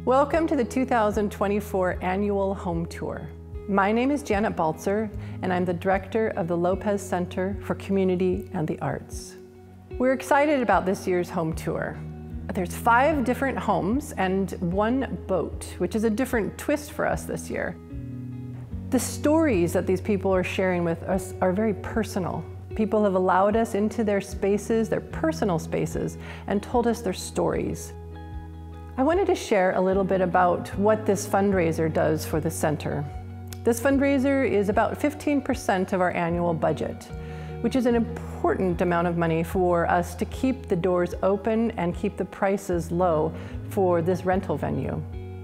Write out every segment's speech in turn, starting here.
Welcome to the 2024 Annual Home Tour. My name is Janet Baltzer, and I'm the director of the Lopez Center for Community and the Arts. We're excited about this year's home tour. There's 5 different homes and 1 boat, which is a different twist for us this year. The stories that these people are sharing with us are very personal. People have allowed us into their spaces, their personal spaces, and told us their stories. I wanted to share a little bit about what this fundraiser does for the center. This fundraiser is about 15% of our annual budget, which is an important amount of money for us to keep the doors open and keep the prices low for this rental venue.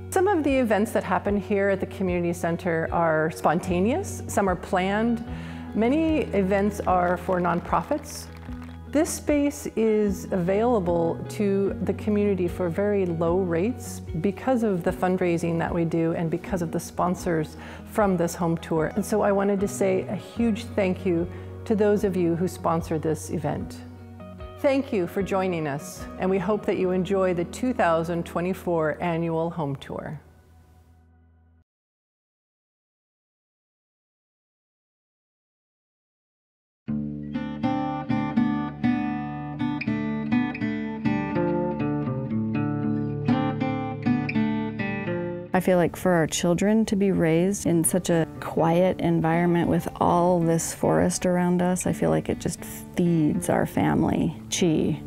Some of the events that happen here at the community center are spontaneous, some are planned. Many events are for nonprofits. This space is available to the community for very low rates because of the fundraising that we do and because of the sponsors from this home tour. And so I wanted to say a huge thank you to those of you who sponsor this event. Thank you for joining us, and we hope that you enjoy the 2024 Annual Home Tour. I feel like for our children to be raised in such a quiet environment with all this forest around us, I feel like it just feeds our family chi.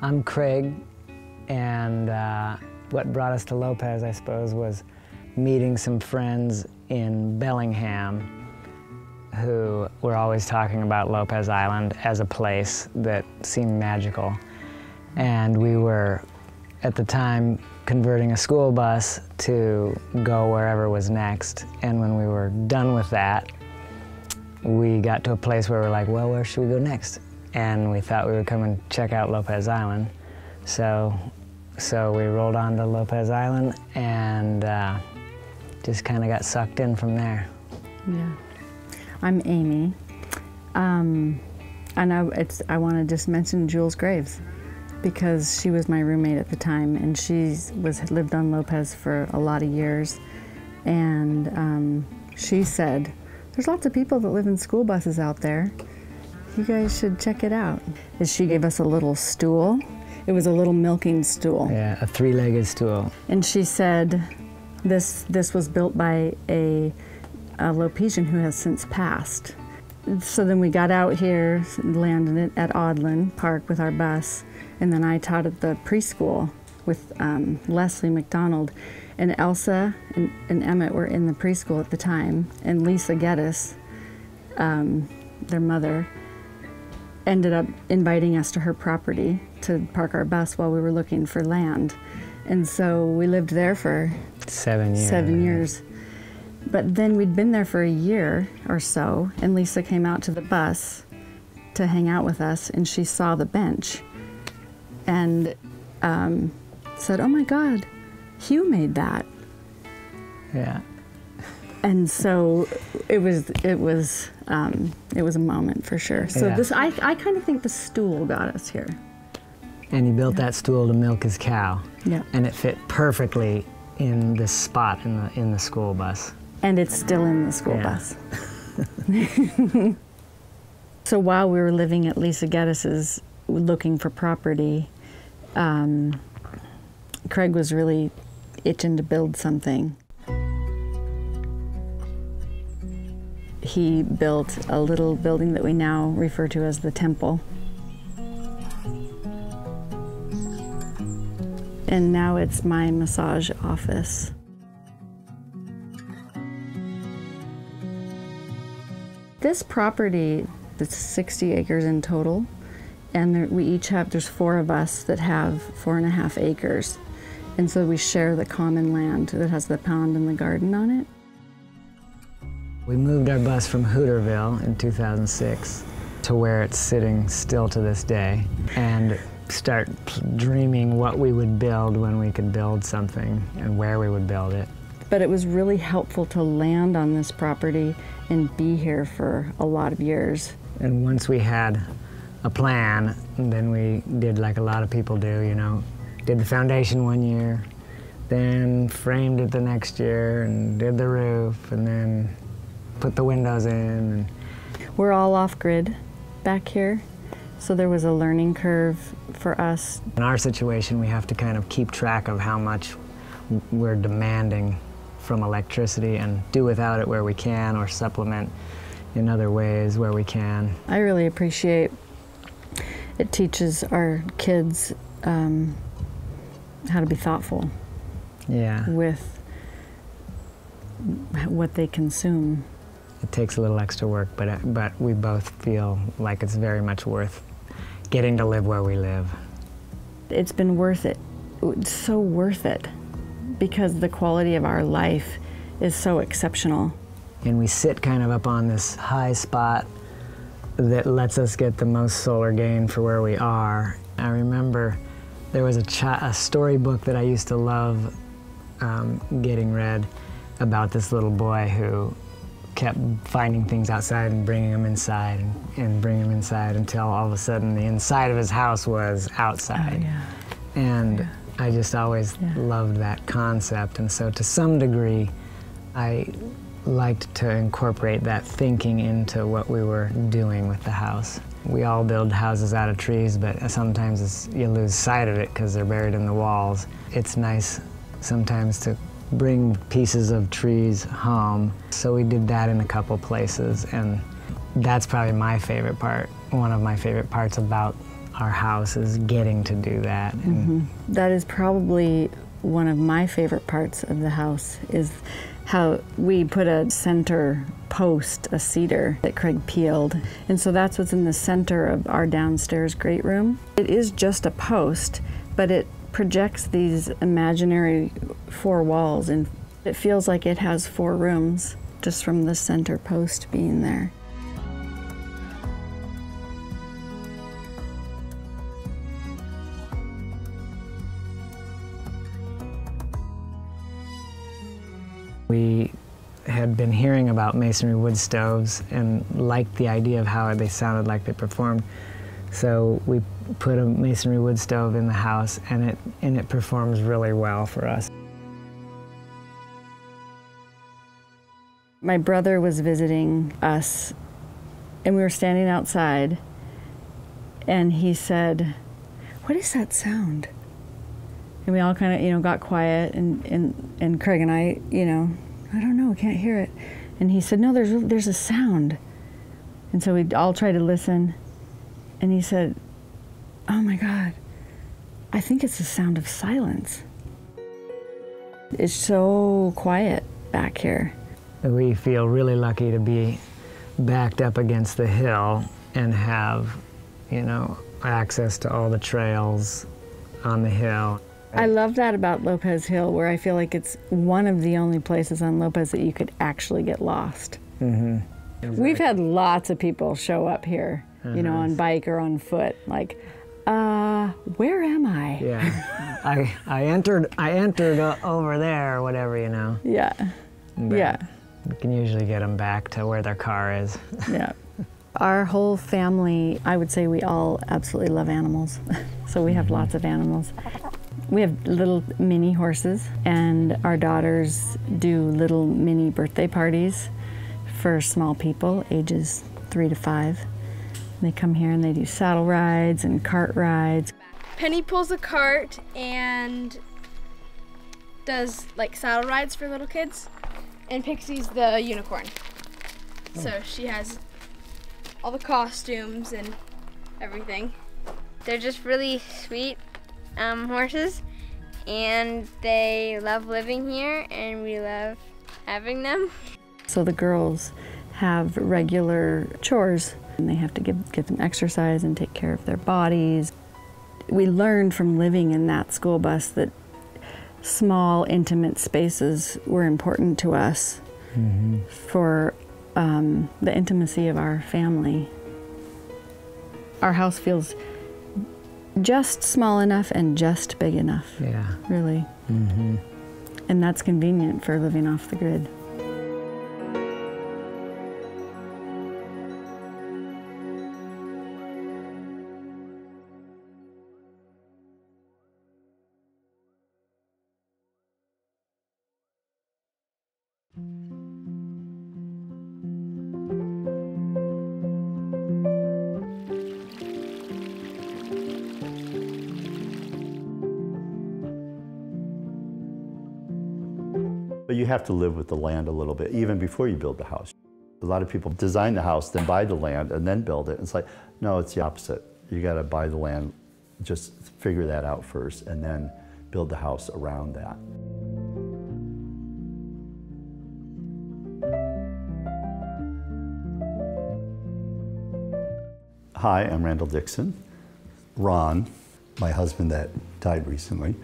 I'm Kreg, and what brought us to Lopez, I suppose, was meeting some friends in Bellingham who were always talking about Lopez Island as a place that seemed magical. And we were, at the time, converting a school bus to go wherever was next. And when we were done with that, we got to a place where we're like, well, where should we go next? And we thought we would come and check out Lopez Island. So we rolled on to Lopez Island and just kind of got sucked in from there. Yeah. I'm Amy, and I want to just mention Jules Graves because she was my roommate at the time, and she lived on Lopez for a lot of years, and she said, "There's lots of people that live in school buses out there. You guys should check it out." And she gave us a little stool. It was a little milking stool. Yeah, a 3-legged stool. And she said, "This was built by a Lopesian who has since passed." So then we got out here, landed it at Audlin Park with our bus, and then I taught at the preschool with Leslie McDonald, and Elsa and Emmett were in the preschool at the time, and Lisa Geddes, their mother, ended up inviting us to her property to park our bus while we were looking for land. And so we lived there for 7 years. 7 years. But then we'd been there for a year or so, and Lisa came out to the bus to hang out with us, and she saw the bench and said, "Oh my God, Hugh made that." Yeah. And so it was a moment for sure. So Yeah. I kind of think the stool got us here. And he built that stool to milk his cow. Yeah. And it fit perfectly in this spot in the school bus. And it's still in the school bus. So while we were living at Lisa Geddes's, looking for property, Kreg was really itching to build something. He built a little building that we now refer to as the Temple. And now it's my massage office. This property, it's 60 acres in total, and there's 4 of us that have 4.5 acres. And so we share the common land that has the pond and the garden on it. We moved our bus from Hooterville in 2006 to where it's sitting still to this day, and start dreaming what we would build when we could build something and where we would build it. But it was really helpful to land on this property and be here for a lot of years. And once we had a plan, then we did like a lot of people do, you know, did the foundation one year, then framed it the next year and did the roof and then put the windows in. We're all off-grid back here, so there was a learning curve for us. In our situation, we have to kind of keep track of how much we're demanding from electricity and do without it where we can, or supplement in other ways where we can. I really appreciate it teaches our kids how to be thoughtful with what they consume. It takes a little extra work, but we both feel like it's very much worth getting to live where we live. It's been worth it. It's so worth it because the quality of our life is so exceptional. And we sit kind of up on this high spot that lets us get the most solar gain for where we are. I remember there was a storybook that I used to love getting read about this little boy who kept finding things outside and bringing them inside and bringing them inside until all of a sudden the inside of his house was outside. Oh, yeah. And Yeah. I just always loved that concept. And so to some degree, I liked to incorporate that thinking into what we were doing with the house. We all build houses out of trees, but sometimes you lose sight of it because they're buried in the walls. It's nice sometimes to bring pieces of trees home. So we did that in a couple places, and that's probably my favorite part. One of my favorite parts about our house is getting to do that. And that is probably one of my favorite parts of the house is how we put a center post, a cedar that Kreg peeled. And so that's what's in the center of our downstairs great room. It is just a post, but it projects these imaginary four walls, and it feels like it has 4 rooms just from the center post being there. We had been hearing about masonry wood stoves and liked the idea of how they sounded like they performed. So we put a masonry wood stove in the house, and it performs really well for us. My brother was visiting us, and we were standing outside, and he said, "What is that sound?" And we all kind of, got quiet, and Kreg and I, I don't know, can't hear it. And he said, "No, there's a sound." And so we all tried to listen, and he said, "Oh my God, I think it's the sound of silence." It's so quiet back here. We feel really lucky to be backed up against the hill and have, access to all the trails on the hill. I love that about Lopez Hill, where I feel like it's one of the only places on Lopez that you could actually get lost. Exactly. We've had lots of people show up here, on bike or on foot, like, where am I? Yeah, I entered over there or whatever, Yeah, But yeah. We can usually get them back to where their car is. Yeah. Our whole family, I would say we all absolutely love animals. So we have lots of animals. We have little mini horses, and our daughters do little mini birthday parties for small people, ages 3 to 5. They come here and they do saddle rides and cart rides. Penny pulls a cart and does like saddle rides for little kids, and Pixie's the unicorn. So she has all the costumes and everything. They're just really sweet horses, and they love living here, and we love having them. So the girls have regular chores, and they have to get them exercise and take care of their bodies. We learned from living in that school bus that small, intimate spaces were important to us for the intimacy of our family. Our house feels just small enough and just big enough. Yeah. Really. And that's convenient for living off the grid. But you have to live with the land a little bit, even before you build the house. A lot of people design the house, then buy the land, and then build it. It's like, no, it's the opposite. You gotta buy the land, just figure that out first, and then build the house around that. Hi, I'm Randall Dixon. Ron, my husband that died recently,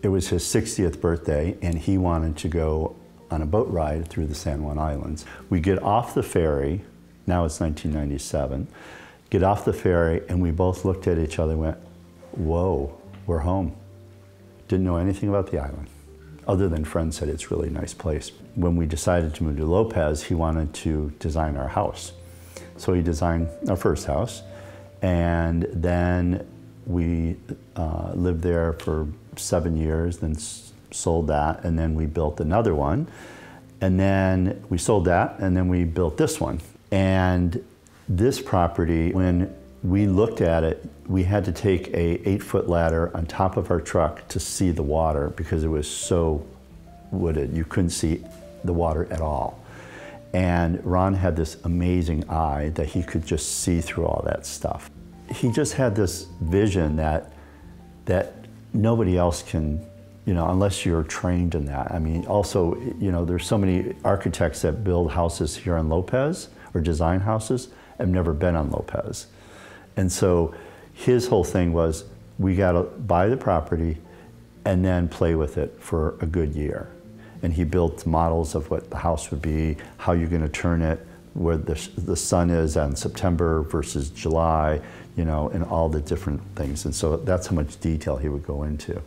it was his 60th birthday, and he wanted to go on a boat ride through the San Juan Islands. We get off the ferry, now it's 1997, get off the ferry, and we both looked at each other and went, whoa, we're home. Didn't know anything about the island, other than friends said it's a really nice place. When we decided to move to Lopez, he wanted to design our house. So he designed our first house, and then we lived there for 7 years, then sold that, and then we built another one. And then we sold that, and then we built this one. And this property, when we looked at it, we had to take a 8-foot ladder on top of our truck to see the water because it was so wooded. You couldn't see the water at all. And Ron had this amazing eye that he could just see through all that stuff. He just had this vision that nobody else can, you know, unless you're trained in that. I mean, also, you know, there's so many architects that build houses here on Lopez or design houses have never been on Lopez. And so his whole thing was, we gotta buy the property and then play with it for a good year. And he built models of what the house would be, how you're gonna turn it, where the sun is on September versus July, you know, and all the different things. And so that's how much detail he would go into.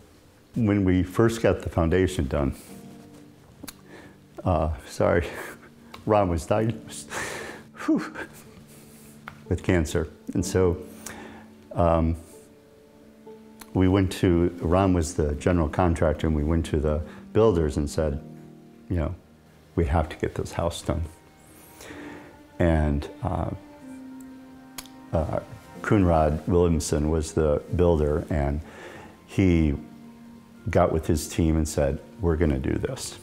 When we first got the foundation done, Ron was diagnosed with cancer. And so we went to, Ron was the general contractor, and we went to the builders and said, you know, we have to get this house done. And Coonrod Williamson was the builder, and he got with his team and said, we're gonna do this.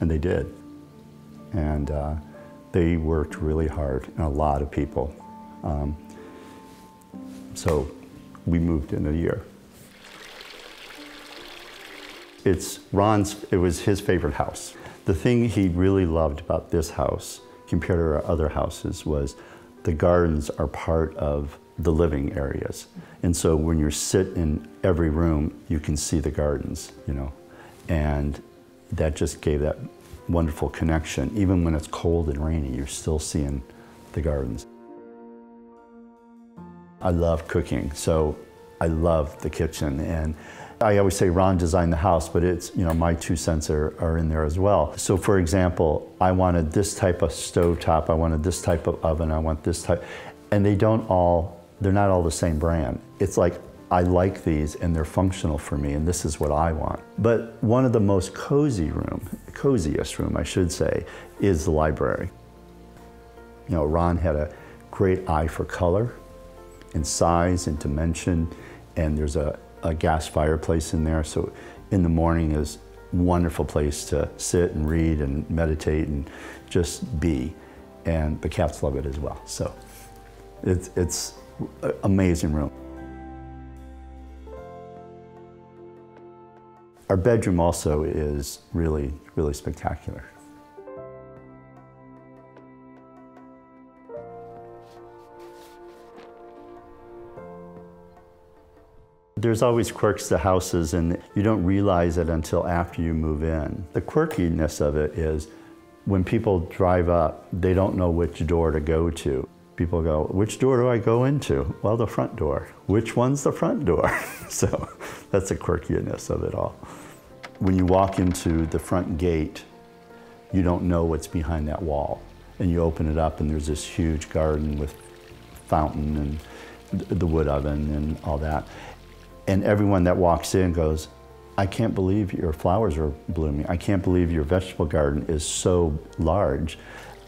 And they did. And they worked really hard, and a lot of people. So we moved in a year. It was his favorite house. The thing he really loved about this house, compared to our other houses, was the gardens are part of the living areas. And so when you sit in every room, you can see the gardens, you know, and that just gave that wonderful connection. Even when it's cold and rainy, you're still seeing the gardens. I love cooking, so I love the kitchen. And I always say Ron designed the house, but it's, you know, my 2 cents are in there as well. So for example, I wanted this type of stovetop, I wanted this type of oven, I want this type, and they're not all the same brand. It's like, I like these and they're functional for me, and this is what I want. But one of the most coziest room, I should say, is the library. You know, Ron had a great eye for color and size and dimension, and there's a gas fireplace in there, so in the morning is a wonderful place to sit and read and meditate and just be. And the cats love it as well. So it's an amazing room. Our bedroom also is really, really spectacular. There's always quirks to houses, and you don't realize it until after you move in. The quirkiness of it is when people drive up, they don't know which door to go to. People go, which door do I go into? Well, the front door. Which one's the front door? So that's the quirkiness of it all. When you walk into the front gate, you don't know what's behind that wall. And you open it up and there's this huge garden with fountain and the wood oven and all that. And everyone that walks in goes, I can't believe your flowers are blooming. I can't believe your vegetable garden is so large.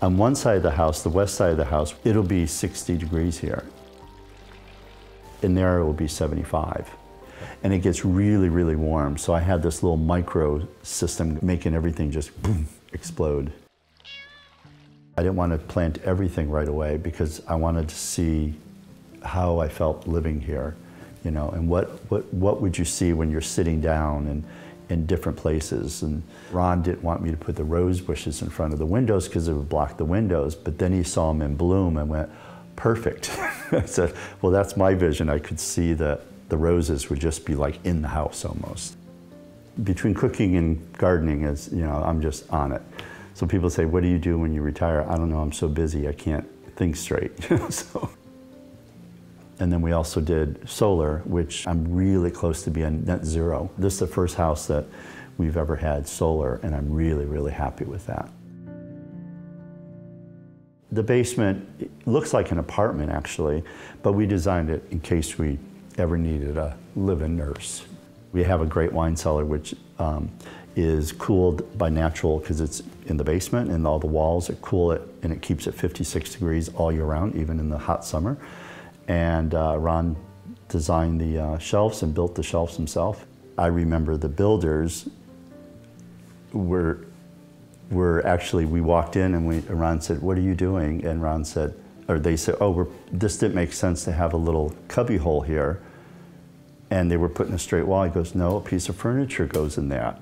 On one side of the house, the west side of the house, it'll be 60 degrees here. In there, it will be 75. And it gets really, really warm. So I had this little micro system making everything just boom, explode. I didn't want to plant everything right away because I wanted to see how I felt living here. You know, and what would you see when you're sitting down and in different places? And Ron didn't want me to put the rose bushes in front of the windows because it would block the windows, but then he saw them in bloom and went, perfect. I said, well, that's my vision. I could see that the roses would just be like in the house almost. Between cooking and gardening, is, you know, I'm just on it. So people say, what do you do when you retire? I don't know, I'm so busy, I can't think straight. So. And then we also did solar, which I'm really close to being net zero. This is the first house that we've ever had solar, and I'm really, really happy with that. The basement looks like an apartment, actually, but we designed it in case we ever needed a live-in nurse. We have a great wine cellar, which is cooled by natural, because it's in the basement, and all the walls that cool it, and it keeps it 56 degrees all year round, even in the hot summer. And Ron designed the shelves and built the shelves himself. I remember the builders were actually, we walked in and Ron said, what are you doing? And Ron said, or they said, oh, this didn't make sense to have a little cubby hole here. And they were putting a straight wall. He goes, no, a piece of furniture goes in that.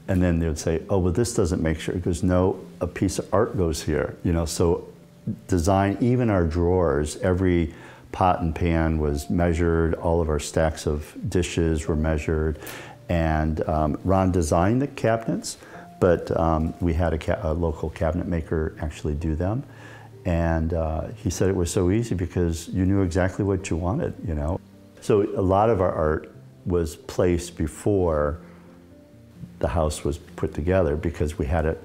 And then they would say, oh, well, this doesn't make sure. He goes, no, a piece of art goes here. You know, so design, even our drawers, every pot and pan was measured, all of our stacks of dishes were measured, and Ron designed the cabinets, but we had a local cabinet maker actually do them, and he said it was so easy because you knew exactly what you wanted, you know. So a lot of our art was placed before the house was put together because we had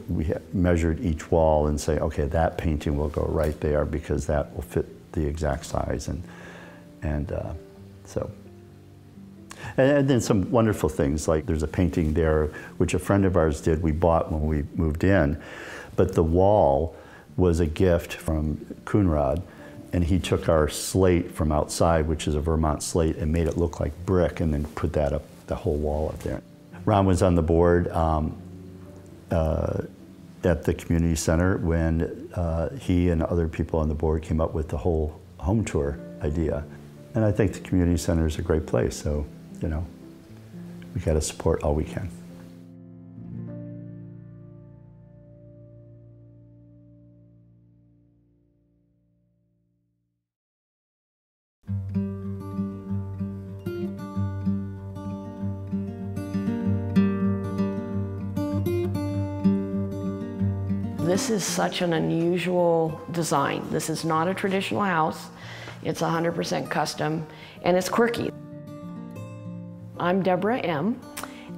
we had measured each wall and say, okay, that painting will go right there because that will fit the exact size, and then some wonderful things, like there's a painting there which a friend of ours did, we bought when we moved in, but the wall was a gift from Coonrod, and he took our slate from outside, which is a Vermont slate, and made it look like brick, and then put that up, the whole wall up there. Ron was on the board at the community center when he and other people on the board came up with the whole home tour idea. And I think the community center is a great place, so, you know, we got to support all we can. This is such an unusual design. This is not a traditional house. It's 100% custom, and it's quirky. I'm Debra M,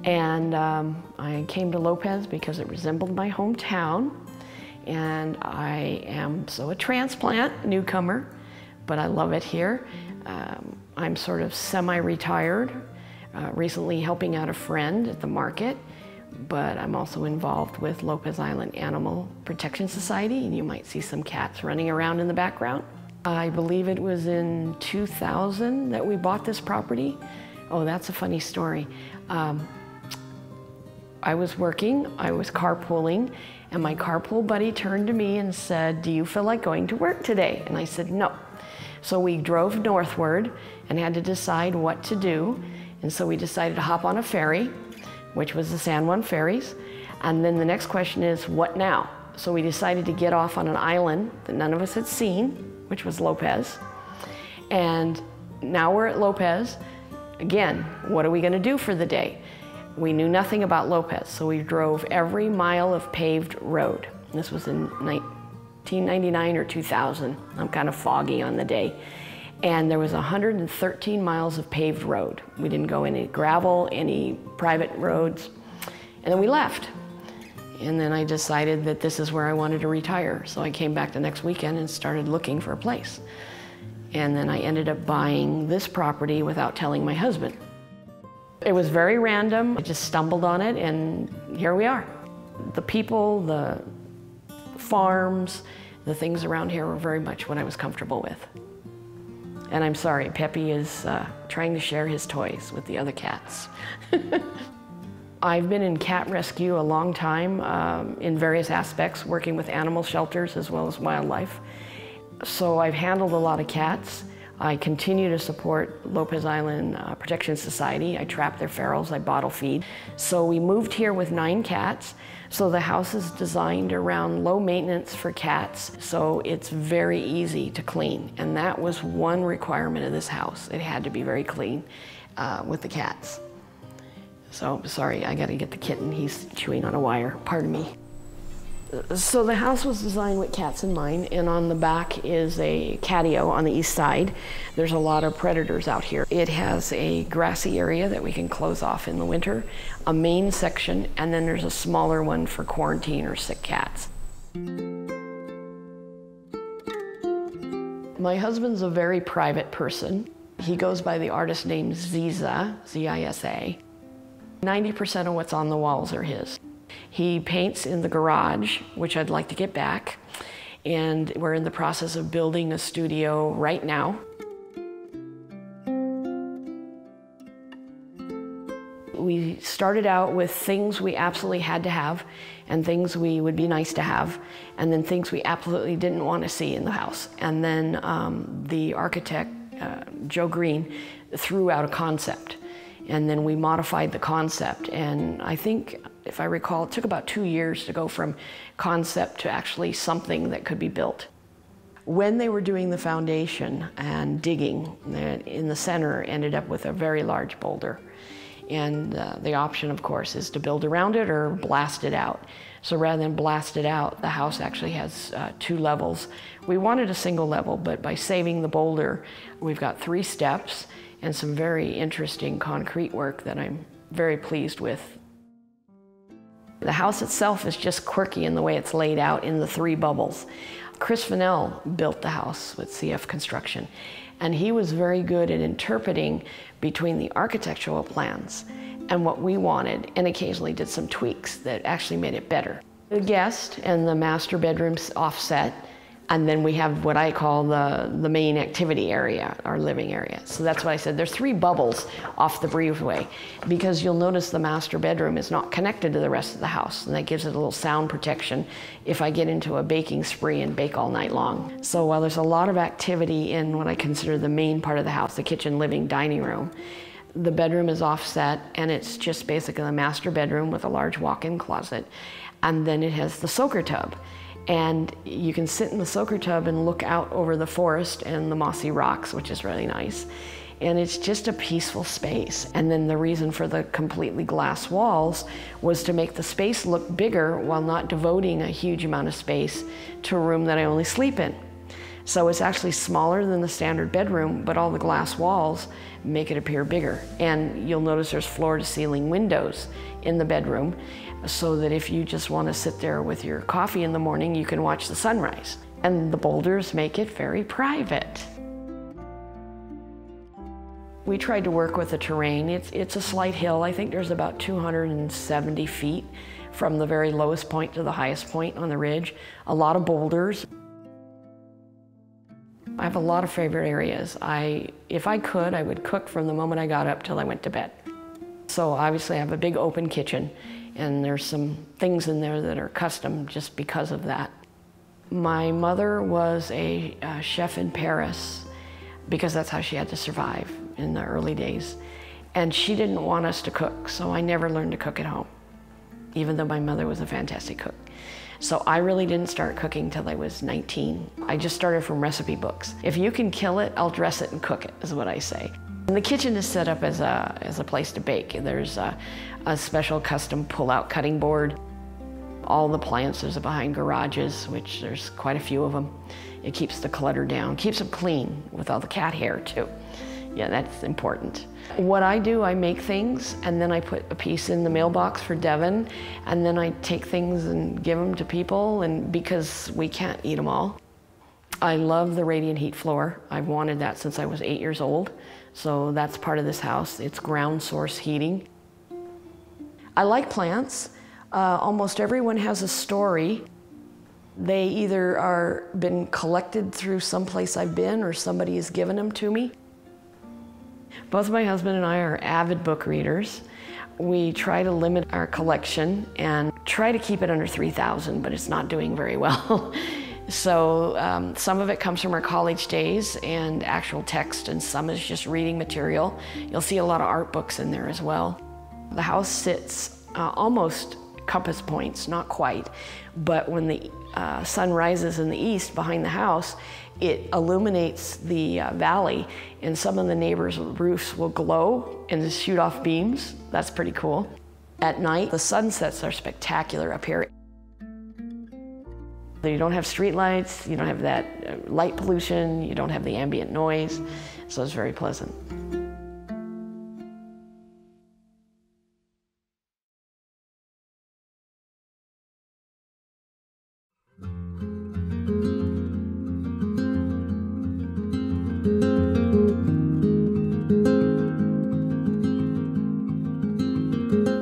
and I came to Lopez because it resembled my hometown, and I am a transplant, newcomer, but I love it here. I'm sort of semi-retired, recently helping out a friend at the market, but I'm also involved with Lopez Island Animal Protection Society, and you might see some cats running around in the background. I believe it was in 2000 that we bought this property. Oh, that's a funny story. I was working, I was carpooling, and my carpool buddy turned to me and said, do you feel like going to work today? And I said, no. So we drove northward and had to decide what to do, and so we decided to hop on a ferry, which was the San Juan ferries. And then the next question is, what now? So we decided to get off on an island that none of us had seen, which was Lopez. And now we're at Lopez. Again, what are we gonna do for the day? We knew nothing about Lopez, so we drove every mile of paved road. This was in 1999 or 2000. I'm kind of foggy on the day. And there was 113 miles of paved road. We didn't go any gravel, any private roads. And then we left. And then I decided that this is where I wanted to retire. So I came back the next weekend and started looking for a place. And then I ended up buying this property without telling my husband. It was very random. I just stumbled on it, and here we are. The people, the farms, the things around here were very much what I was comfortable with. And I'm sorry, Peppy is trying to share his toys with the other cats. I've been in cat rescue a long time in various aspects, working with animal shelters as well as wildlife. So I've handled a lot of cats. I continue to support Lopez Island Protection Society. I trap their ferals, I bottle feed. So we moved here with 9 cats. So the house is designed around low maintenance for cats, so it's very easy to clean. And that was one requirement of this house. It had to be very clean with the cats. So, sorry, I gotta get the kitten. He's chewing on a wire, pardon me. So the house was designed with cats in mind, and on the back is a catio on the east side. There's a lot of predators out here. It has a grassy area that we can close off in the winter, a main section, and then there's a smaller one for quarantine or sick cats. My husband's a very private person. He goes by the artist name Ziza, Z-I-S-A. 90% of what's on the walls are his. He paints in the garage, which I'd like to get back, and we're in the process of building a studio right now. We started out with things we absolutely had to have, and things we would be nice to have, and then things we absolutely didn't want to see in the house. And then the architect, Joe Green, threw out a concept. And then we modified the concept, and I think, if I recall, it took about 2 years to go from concept to actually something that could be built. When they were doing the foundation and digging, in the center ended up with a very large boulder. And the option, of course, is to build around it or blast it out. So rather than blast it out, the house actually has 2 levels. We wanted a single level, but by saving the boulder, we've got 3 steps and some very interesting concrete work that I'm very pleased with. The house itself is just quirky in the way it's laid out in the 3 bubbles. Chris Fennell built the house with CF Construction, and he was very good at interpreting between the architectural plans and what we wanted, and occasionally did some tweaks that actually made it better. The guest and the master bedrooms offset, and then we have what I call the main activity area, our living area. So that's what I said. There's 3 bubbles off the breezeway, because you'll notice the master bedroom is not connected to the rest of the house, and that gives it a little sound protection if I get into a baking spree and bake all night long. So while there's a lot of activity in what I consider the main part of the house, the kitchen, living, dining room, the bedroom is offset, and it's just basically a master bedroom with a large walk-in closet. And then it has the soaker tub. And you can sit in the soaker tub and look out over the forest and the mossy rocks, which is really nice. And it's just a peaceful space. And then the reason for the completely glass walls was to make the space look bigger while not devoting a huge amount of space to a room that I only sleep in. So it's actually smaller than the standard bedroom, but all the glass walls make it appear bigger. And you'll notice there's floor-to-ceiling windows in the bedroom, so that if you just want to sit there with your coffee in the morning, you can watch the sunrise. And the boulders make it very private. We tried to work with the terrain. It's a slight hill. I think there's about 270 feet from the very lowest point to the highest point on the ridge. A lot of boulders. I have a lot of favorite areas. If I could, I would cook from the moment I got up till I went to bed. So obviously I have a big open kitchen, and there's some things in there that are custom just because of that. My mother was a chef in Paris, because that's how she had to survive in the early days. And she didn't want us to cook, so I never learned to cook at home, even though my mother was a fantastic cook. So I really didn't start cooking till I was 19. I just started from recipe books. If you can kill it, I'll dress it and cook it, is what I say. And the kitchen is set up as a place to bake. There's a special custom pull-out cutting board. All the appliances are behind garages, which there's quite a few of them. It keeps the clutter down, keeps them clean with all the cat hair too. Yeah, that's important. What I do, I make things, and then I put a piece in the mailbox for Devin, and then I take things and give them to people, and because we can't eat them all. I love the radiant heat floor. I've wanted that since I was 8 years old. So that's part of this house. It's ground source heating. I like plants. Almost everyone has a story. They either are been collected through someplace I've been or somebody has given them to me. Both my husband and I are avid book readers. We try to limit our collection and try to keep it under 3,000, but it's not doing very well. So some of it comes from our college days and actual text, and some is just reading material. You'll see a lot of art books in there as well. The house sits almost compass points, not quite, but when the sun rises in the east behind the house, it illuminates the valley, and some of the neighbors' roofs will glow and shoot off beams. That's pretty cool. At night, the sunsets are spectacular up here. You don't have street lights, you don't have that light pollution, you don't have the ambient noise, so it's very pleasant.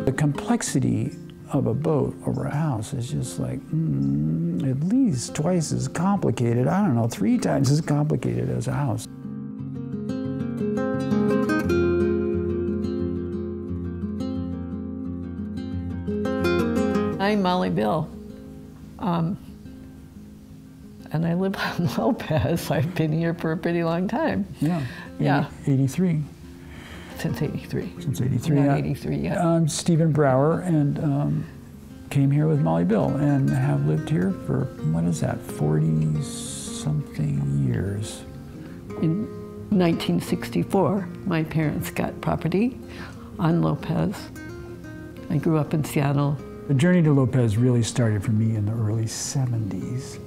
The complexity of a boat over a house is just like at least twice as complicated, I don't know, 3 times as complicated as a house. I'm Molly Bill, and I live on Lopez. I've been here for a pretty long time. Yeah, 83. Since 83. Since 83. Not 83 yet. I'm Stephen Brower, and came here with Molly Bill, and have lived here for, what is that, 40-something years. In 1964, my parents got property on Lopez. I grew up in Seattle. The journey to Lopez really started for me in the early 70s.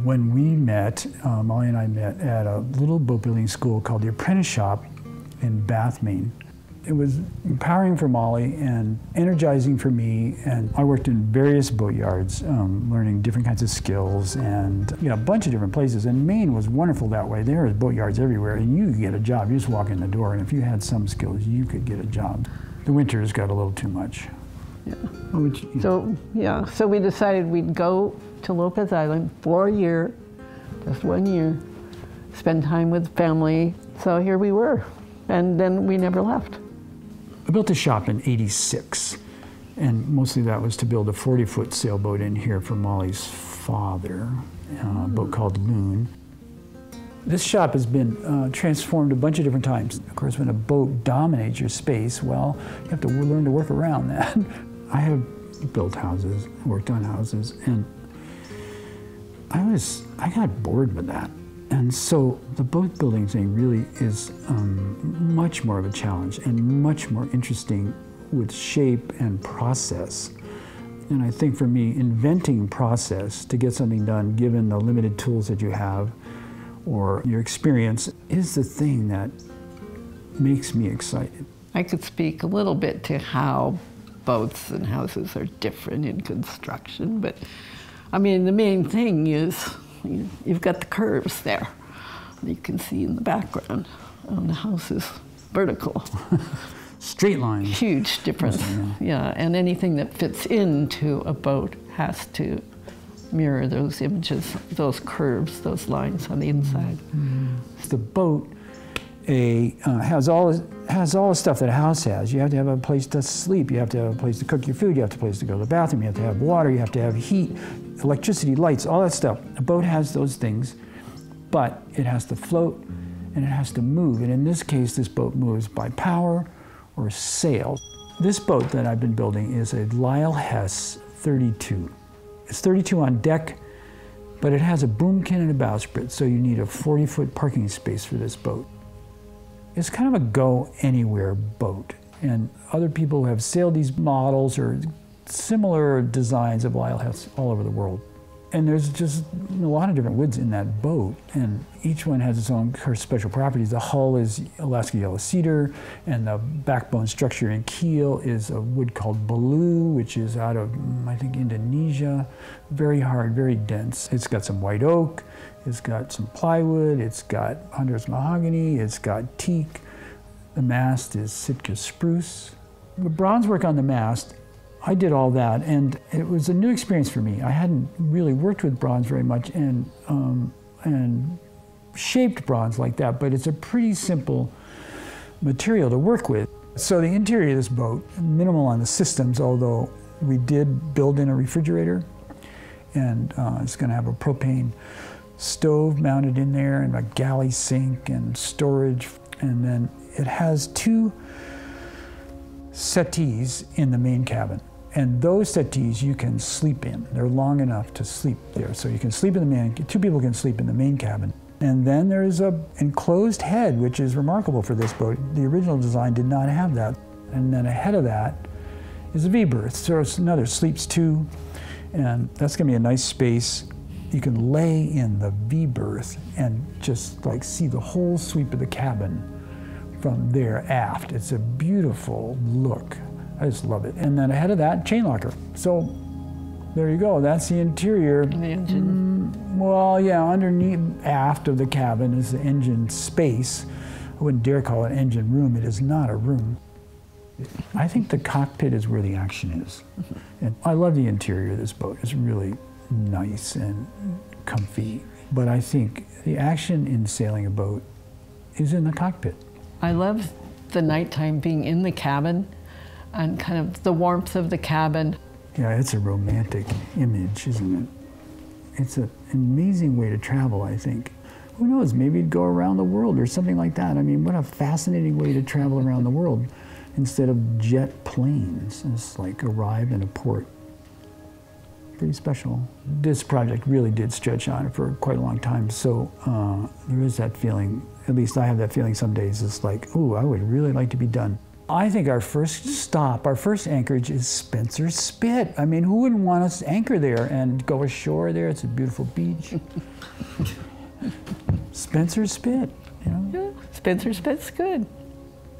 When we met, Molly and I met at a little boat building school called the Apprentice Shop in Bath, Maine. It was empowering for Molly and energizing for me, and I worked in various boatyards, learning different kinds of skills, and a bunch of different places. And Maine was wonderful that way. There was boatyards everywhere, and you could get a job. You just walk in the door, and if you had some skills, you could get a job. The winters got a little too much. Yeah. So we decided we'd go to Lopez Island for a year, just 1 year, spend time with family. So here we were, and then we never left. I built a shop in '86, and mostly that was to build a 40-foot sailboat in here for Molly's father, a boat called Loon. This shop has been transformed a bunch of different times. Of course, when a boat dominates your space, well, you have to learn to work around that. I have built houses, worked on houses, and I got bored with that. And so the boat building thing really is much more of a challenge and much more interesting with shape and process. And I think for me, inventing process to get something done, given the limited tools that you have or your experience, is the thing that makes me excited. I could speak a little bit to how boats and houses are different in construction, but I mean, the main thing is you've got the curves there. You can see in the background. The house is vertical. Straight lines. Huge difference. Yeah, and anything that fits into a boat has to mirror those images, those curves, those lines on the inside. The boat has all the stuff that a house has. You have to have a place to sleep. You have to have a place to cook your food. You have a place to go to the bathroom. You have to have water. You have to have heat, electricity, lights, all that stuff. A boat has those things, but it has to float and it has to move. And in this case, this boat moves by power or sail. This boat that I've been building is a Lyle Hess 32. It's 32 on deck, but it has a boomkin and a bowsprit, so you need a 40-foot parking space for this boat. It's kind of a go-anywhere boat, and other people who have sailed these models or similar designs of Lyle Hess all over the world And there's just a lot of different woods in that boat, and each one has its own special properties. The hull is Alaska yellow cedar, and the backbone structure and keel is a wood called baloo, which is out of, I think, Indonesia. Very hard, very dense. It's got some white oak, it's got some plywood, it's got hunter's mahogany, it's got teak. The mast is Sitka spruce. The bronze work on the mast, I did all that, and it was a new experience for me. I hadn't really worked with bronze very much and shaped bronze like that, but it's a pretty simple material to work with. So the interior of this boat, minimal on the systems, although we did build in a refrigerator, and it's going to have a propane stove mounted in there and a galley sink and storage, and then it has 2 settees in the main cabin. And those settees you can sleep in. They're long enough to sleep there. So you can sleep in the main, 2 people can sleep in the main cabin. And then there's a enclosed head, which is remarkable for this boat. The original design did not have that. And then ahead of that is a V-berth. So it's another sleeps 2, and that's gonna be a nice space. You can lay in the V-berth and just like see the whole sweep of the cabin from there aft. It's a beautiful look. I just love it. And then ahead of that, chain locker. So there you go, that's the interior. The engine. Well, yeah, underneath aft of the cabin is the engine space. I wouldn't dare call it engine room. It is not a room. I think the cockpit is where the action is. And I love the interior of this boat. It's really nice and comfy. But I think the action in sailing a boat is in the cockpit. I love the nighttime being in the cabin and kind of the warmth of the cabin. Yeah, it's a romantic image, isn't it? It's an amazing way to travel, I think. Who knows, maybe it'd go around the world or something like that. I mean, what a fascinating way to travel around the world instead of jet planes. It's like arrive in a port. Pretty special. This project really did stretch on for quite a long time, so there is that feeling, at least I have that feeling some days, it's like, ooh, I would really like to be done. I think our first stop, our first anchorage is Spencer's Spit. I mean, who wouldn't want us to anchor there and go ashore there? It's a beautiful beach. Spencer's Spit, you know? Yeah, Spencer's Spit's good.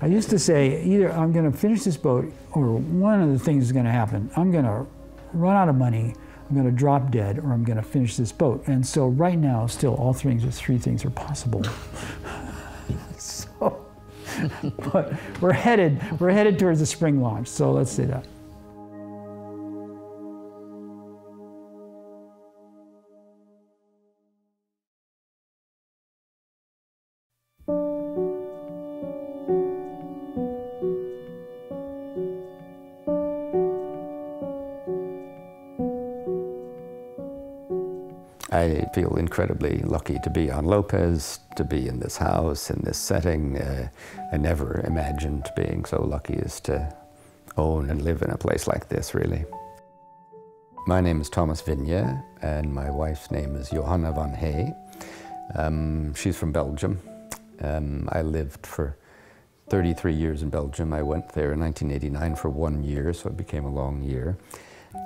I used to say, either I'm gonna finish this boat or one of the things is gonna happen. I'm gonna run out of money, I'm gonna drop dead, or I'm gonna finish this boat. And so right now, still all 3 things are possible. So, but we're headed towards the spring launch, so let's say that. I feel incredibly lucky to be on Lopez, to be in this house, in this setting. I never imagined being so lucky as to own and live in a place like this, really. My name is Thomas Vigne, and my wife's name is Johanna van Hey. She's from Belgium. I lived for 33 years in Belgium. I went there in 1989 for 1 year, so it became a long year.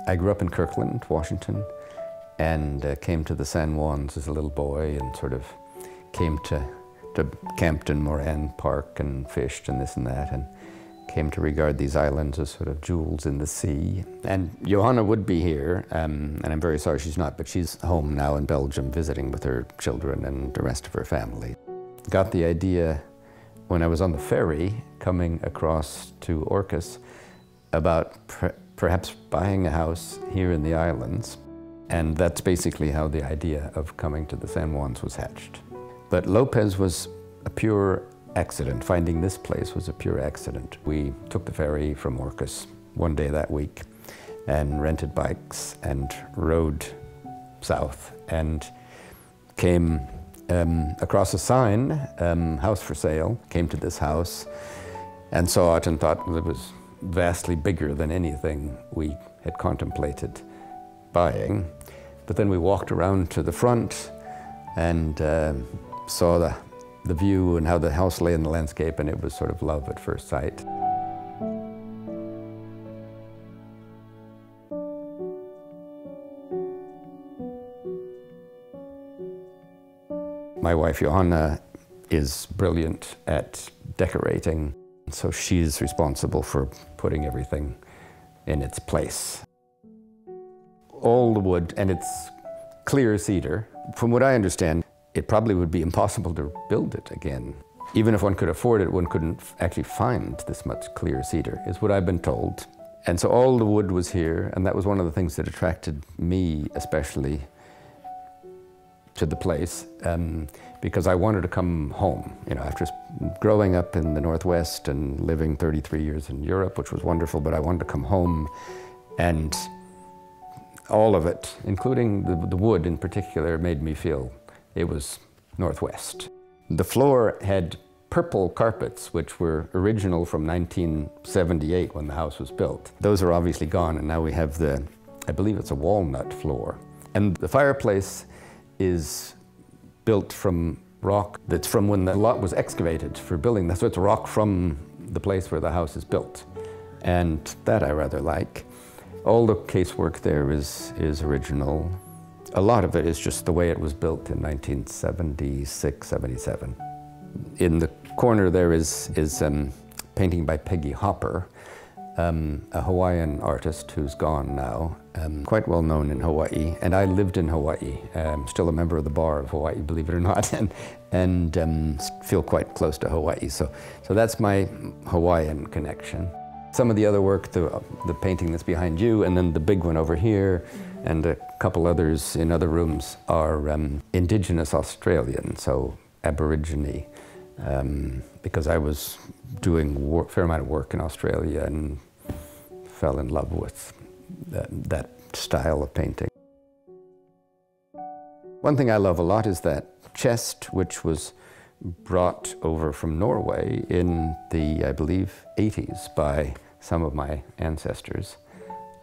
I grew up in Kirkland, Washington, and came to the San Juans as a little boy and sort of came to Campton Moran Park and fished and this and that, and came to regard these islands as sort of jewels in the sea. And Johanna would be here, and I'm very sorry she's not, but she's home now in Belgium visiting with her children and the rest of her family. Got the idea when I was on the ferry coming across to Orcas about perhaps buying a house here in the islands. And that's basically how the idea of coming to the San Juans was hatched. But Lopez was a pure accident. Finding this place was a pure accident. We took the ferry from Orcas one day that week and rented bikes and rode south and came across a sign, house for sale, came to this house and saw it and thought it was vastly bigger than anything we had contemplated buying. But then we walked around to the front and saw the view and how the house lay in the landscape, and it was sort of love at first sight. My wife Johanna is brilliant at decorating, so she's responsible for putting everything in its place. All the wood, and it's clear cedar. From what I understand, it probably would be impossible to build it again. Even if one could afford it, one couldn't actually find this much clear cedar, is what I've been told. And so all the wood was here, and that was one of the things that attracted me especially to the place, because I wanted to come home. You know, after growing up in the Northwest and living 33 years in Europe, which was wonderful, but I wanted to come home, and all of it, including the wood in particular, made me feel it was Northwest. The floor had purple carpets, which were original from 1978 when the house was built. Those are obviously gone, and now we have I believe it's a walnut floor. And the fireplace is built from rock that's from when the lot was excavated for building. So it's rock from the place where the house is built. And that I rather like. All the casework there is original. A lot of it is just the way it was built in 1976, 77. In the corner there is painting by Peggy Hopper, a Hawaiian artist who's gone now, quite well known in Hawaii. And I lived in Hawaii. I'm still a member of the Bar of Hawaii, believe it or not, and feel quite close to Hawaii. So that's my Hawaiian connection. Some of the other work, the painting that's behind you, and then the big one over here, and a couple others in other rooms are Indigenous Australian, so Aborigine, because I was doing a fair amount of work in Australia and fell in love with that style of painting. One thing I love a lot is that chest, which was brought over from Norway in the, I believe, 80s by some of my ancestors.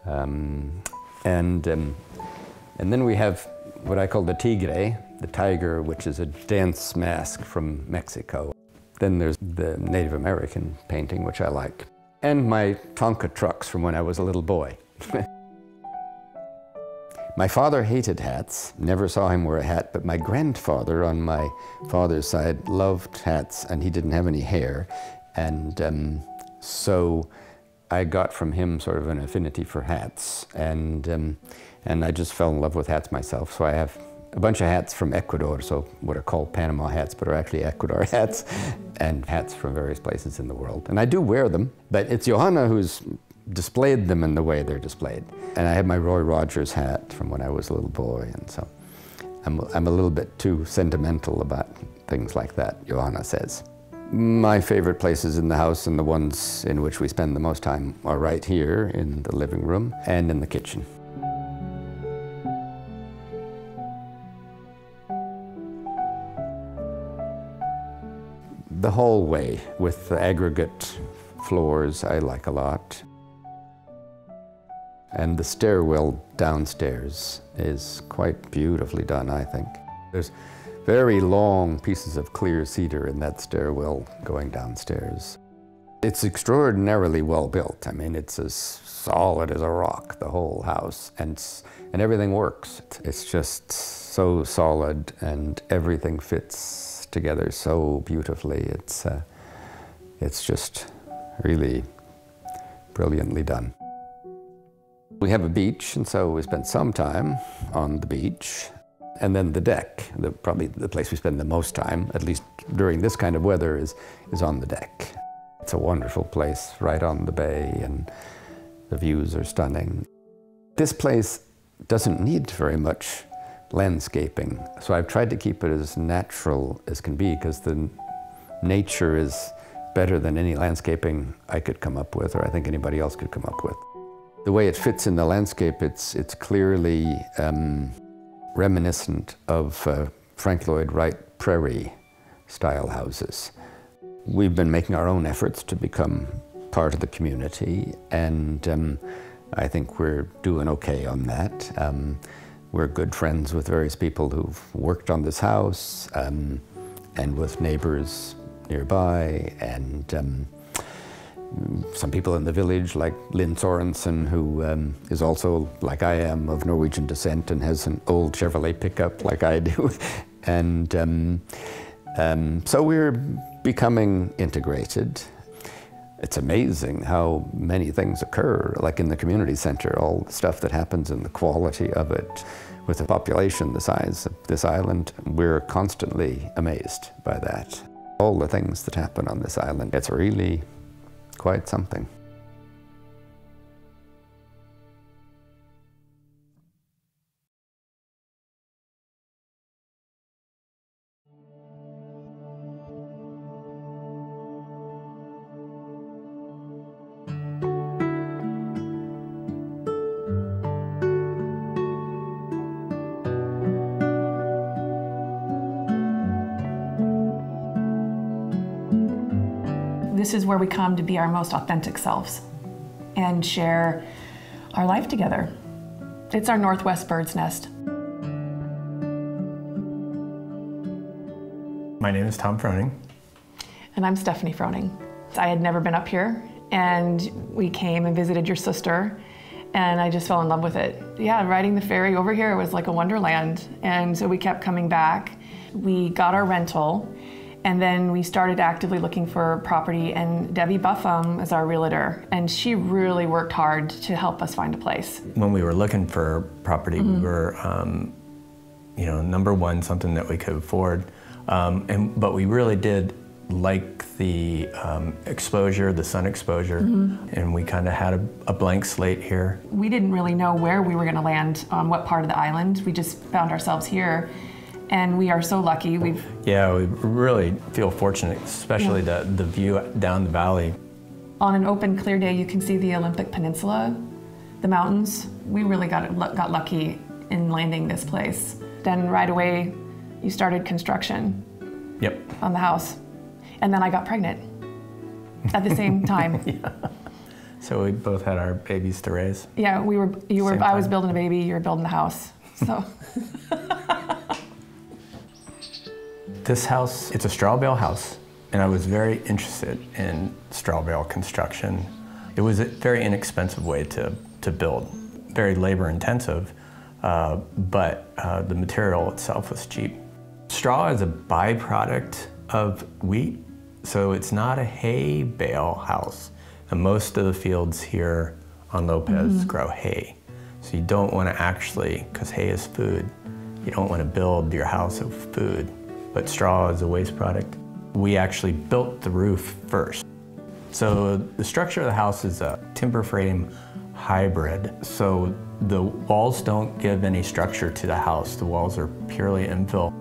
And then we have what I call the tigre, the tiger, which is a dance mask from Mexico. Then there's the Native American painting, which I like. And my Tonka trucks from when I was a little boy. My father hated hats, never saw him wear a hat, but my grandfather on my father's side loved hats, and he didn't have any hair. And so I got from him sort of an affinity for hats, and I just fell in love with hats myself. So I have a bunch of hats from Ecuador, so what are called Panama hats, but are actually Ecuador hats, and hats from various places in the world. And I do wear them, but it's Johanna who's displayed them in the way they're displayed. And I have my Roy Rogers hat from when I was a little boy, and so I'm a little bit too sentimental about things like that, Johanna says. My favorite places in the house, and the ones in which we spend the most time, are right here in the living room and in the kitchen. The hallway with the aggregate floors I like a lot. And the stairwell downstairs is quite beautifully done, I think. There's very long pieces of clear cedar in that stairwell going downstairs. It's extraordinarily well built. I mean, it's as solid as a rock, the whole house, and everything works. It's just so solid, and everything fits together so beautifully. It's just really brilliantly done. We have a beach, and so we spent some time on the beach. And then the deck, probably the place we spend the most time, at least during this kind of weather, is on the deck. It's a wonderful place right on the bay, and the views are stunning. This place doesn't need very much landscaping, so I've tried to keep it as natural as can be, because the nature is better than any landscaping I could come up with, or I think anybody else could come up with. The way it fits in the landscape, it's clearly reminiscent of Frank Lloyd Wright prairie style houses. We've been making our own efforts to become part of the community, and I think we're doing okay on that. We're good friends with various people who've worked on this house, and with neighbors nearby, and some people in the village, like Lynn Sorensen, who is also, like I am, of Norwegian descent and has an old Chevrolet pickup like I do. And so we're becoming integrated. It's amazing how many things occur, like in the community center, all the stuff that happens and the quality of it. With a population the size of this island, we're constantly amazed by that. All the things that happen on this island, it's really quite something. This is where we come to be our most authentic selves and share our life together. It's our Northwest bird's nest. My name is Tom Froning. And I'm Stephanie Froning. I had never been up here, and we came and visited your sister, and I just fell in love with it. Yeah, riding the ferry over here was like a wonderland, and so we kept coming back. We got our rental, and then we started actively looking for property, and Debbie Buffum is our realtor, and she really worked hard to help us find a place. When we were looking for property, we were, you know, number one, something that we could afford, but we really did like the exposure, the sun exposure, and we kind of had a blank slate here. We didn't really know where we were going to land, on what part of the island. We just found ourselves here. And we are so lucky. Yeah, we really feel fortunate, especially the view down the valley. On an open, clear day, you can see the Olympic Peninsula, the mountains. We really got lucky in landing this place. Then right away, you started construction. Yep. On the house. And then I got pregnant at the same time. Yeah. So we both had our babies to raise. Yeah, I was building a baby, you were building the house, so. This house, it's a straw bale house, and I was very interested in straw bale construction. It was a very inexpensive way to build, very labor intensive, but the material itself was cheap. Straw is a byproduct of wheat, so it's not a hay bale house. And most of the fields here on Lopez grow hay. So you don't want to actually, because hay is food, you don't want to build your house of food. But straw is a waste product. We actually built the roof first. So the structure of the house is a timber frame hybrid. So the walls don't give any structure to the house. The walls are purely infill.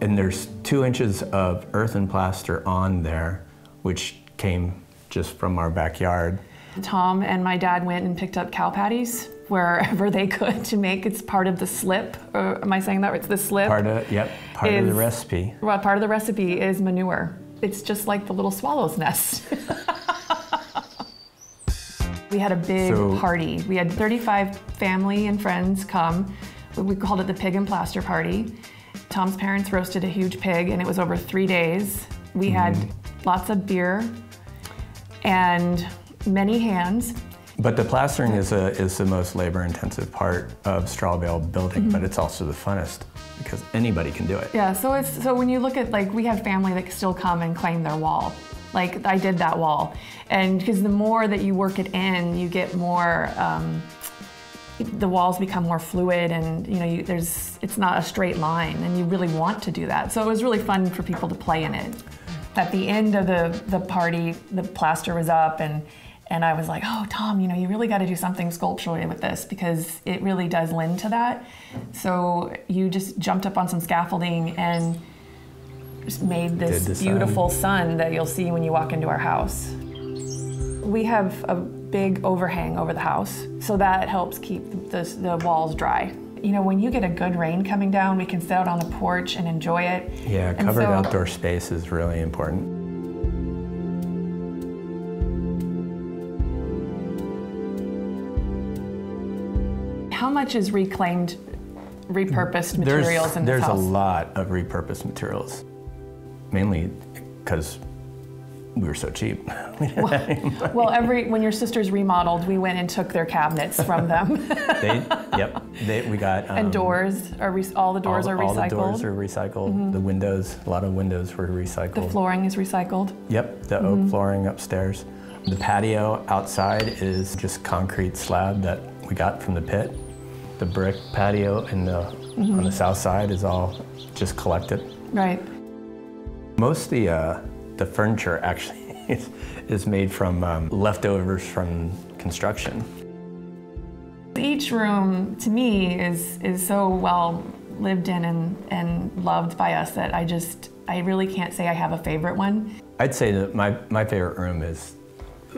And there's 2 inches of earth and plaster on there, which came just from our backyard. Tom and my dad went and picked up cow patties wherever they could to make it's part of the slip. Or am I saying that? It's the slip. Part of the recipe. Well, part of the recipe is manure. It's just like the little swallow's nest. We had a big party. We had 35 family and friends come. We called it the Pig and Plaster Party. Tom's parents roasted a huge pig, and it was over 3 days. We had lots of beer and many hands. But the plastering is the most labor-intensive part of straw bale building, but it's also the funnest because anybody can do it. Yeah, so when you look at, like, we have family that still come and claim their wall. Like, I did that wall. And because the more that you work it in, you get more, the walls become more fluid, and you know, it's not a straight line, and you really want to do that. So it was really fun for people to play in it. At the end of the party, the plaster was up, and I was like, oh, Tom, you know, you really got to do something sculpturally with this because it really does lend to that. So you just jumped up on some scaffolding and just made this beautiful sun that you'll see when you walk into our house. We have a big overhang over the house, so that helps keep the walls dry. You know, when you get a good rain coming down, we can sit out on the porch and enjoy it. Yeah, covered outdoor space is really important. How much is reclaimed, repurposed materials in this house? There's a lot of repurposed materials, mainly because we were so cheap. Well, when your sisters remodeled, we went and took their cabinets from them. We got and doors are all the doors are recycled. All the doors are recycled. The windows, a lot of windows were recycled. The flooring is recycled. Yep, the oak flooring upstairs. The patio outside is just concrete slab that we got from the pit. The brick patio on the south side is all just collected. Right. Most of the furniture actually is made from leftovers from construction. Each room, to me, is so well lived in and loved by us that I really can't say I have a favorite one. I'd say that my favorite room is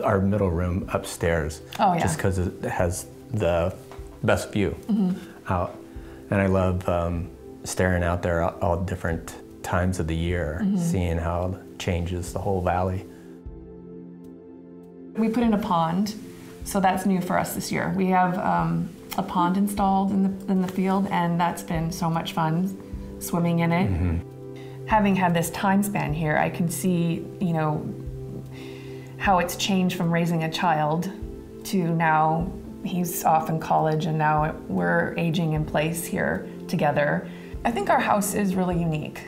our middle room upstairs. Oh, yeah. Just because it has the best view out. And I love staring out there all different times of the year, seeing how it changes the whole valley. We put in a pond, so that's new for us this year. We have a pond installed in the field, and that's been so much fun, swimming in it. Having had this time span here, I can see, how it's changed from raising a child to now he's off in college, and now we're aging in place here together. I think our house is really unique.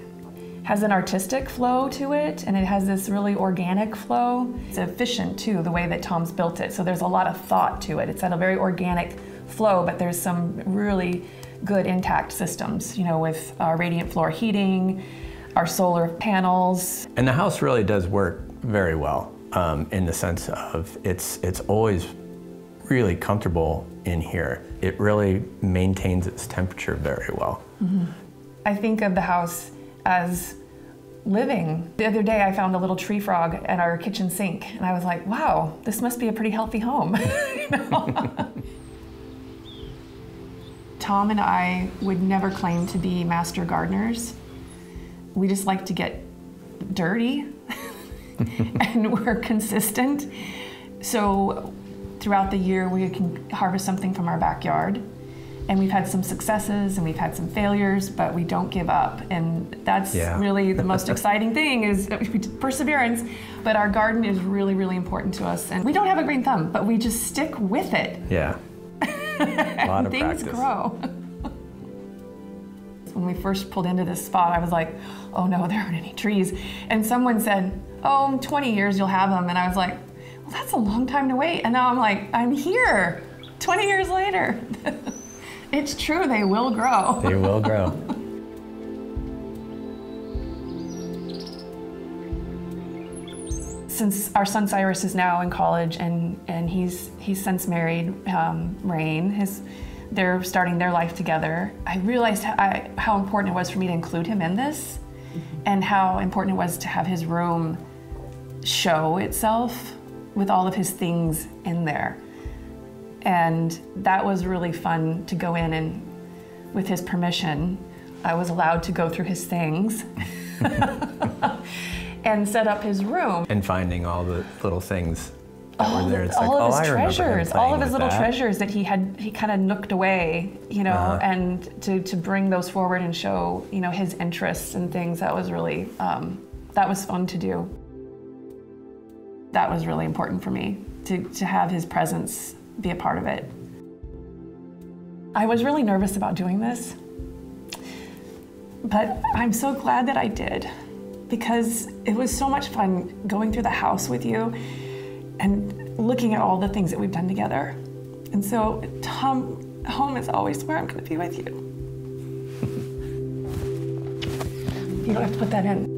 Has an artistic flow to it, and it has this really organic flow. It's efficient too, the way that Tom's built it, so there's a lot of thought to it. It's at a very organic flow, but there's some really good intact systems, with our radiant floor heating, our solar panels. And the house really does work very well, in the sense of it's always really comfortable in here. It really maintains its temperature very well. I think of the house as living. The other day I found a little tree frog at our kitchen sink, and I was like, wow, this must be a pretty healthy home. Tom and I would never claim to be master gardeners. We just like to get dirty and we're consistent. So throughout the year we can harvest something from our backyard. And we've had some successes and we've had some failures, but we don't give up. And that's really the most exciting thing, is perseverance. But our garden is really, really important to us. And we don't have a green thumb, but we just stick with it. Yeah. A lot of things practice. Grow. When we first pulled into this spot, I was like, oh no, there aren't any trees. And someone said, oh, in 20 years you'll have them. And I was like, well, that's a long time to wait. And now I'm like, I'm here 20 years later. It's true, they will grow. They will grow. Since our son Cyrus is now in college and he's since married Rain, they're starting their life together, I realized how important it was for me to include him in this, and how important it was to have his room show itself with all of his things in there. And that was really fun to go in, and with his permission, I was allowed to go through his things and set up his room. And finding all the little things that were there. It's all like, of oh, his I treasures, all of his little that. treasures that he kind of nooked away, and to bring those forward and show, his interests and things. That was really, that was fun to do. That was really important for me, to have his presence be a part of it. I was really nervous about doing this, but I'm so glad that I did, because it was so much fun going through the house with you and looking at all the things that we've done together. And so, Tom, home is always where I'm going to be with you. You don't have to put that in.